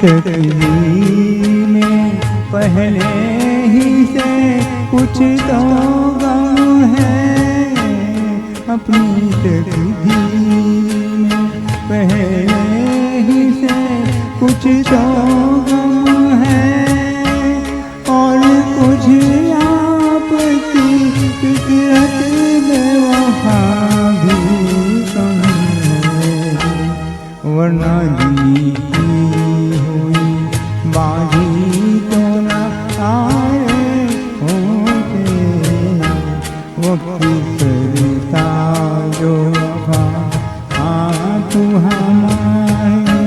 तकदीर में पहले ही से कुछ तो गम है। अपनी तकदीर में पहले ही से कुछ तो गम है और कुछ आपकी फितरत में वफा भी कम है। वरना जीती हुई बाजी तो न आए होते। वक्त करता जो वफा आप हमारे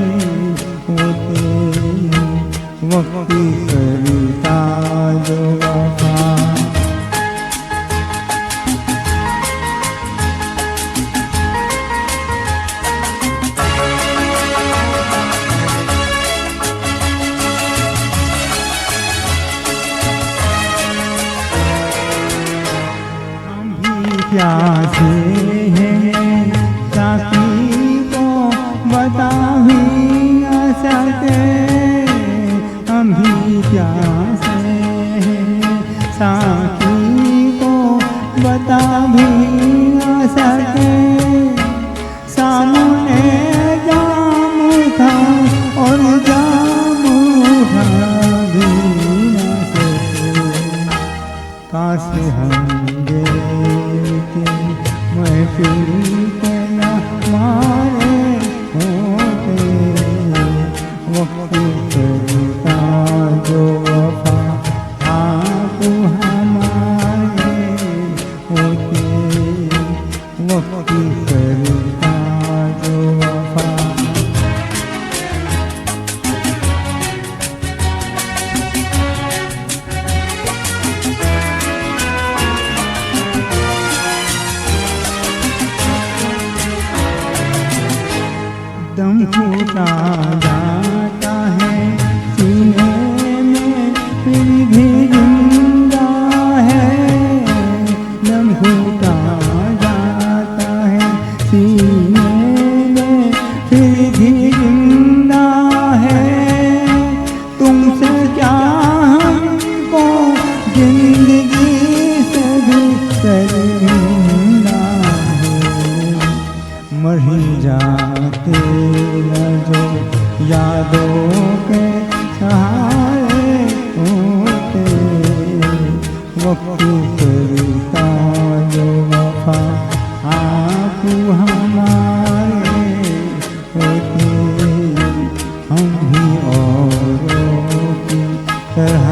होते। वक्त करता जो वफा। प्यासे हैं साकी को बता भी न सके। हम भी प्यासे हैं साकी को बता भी न सके। सामने जाम था और जाम उठा भी न सके। काश हम महफिल के न मारे होते। वक्त करता जो वफा आप हमारे होते। वक्त करता जो वफा। दम फूटा जाता है सीने में फिर भी जिंदा है। दम फूटा जाता है सीने में फिर भी जिंदा है। तुमसे क्या हमको जिंदगी से भी शर्मिंदा है। मर ही जाते न जो यादों के सहारे होते। वक्त करता जो वफा आप हमारे होते। हम भी औरों की तरह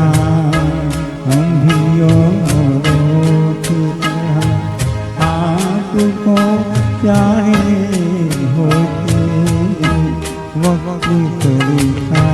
हम भी औरों की तरह आपको प्यारे होते। वक्त करता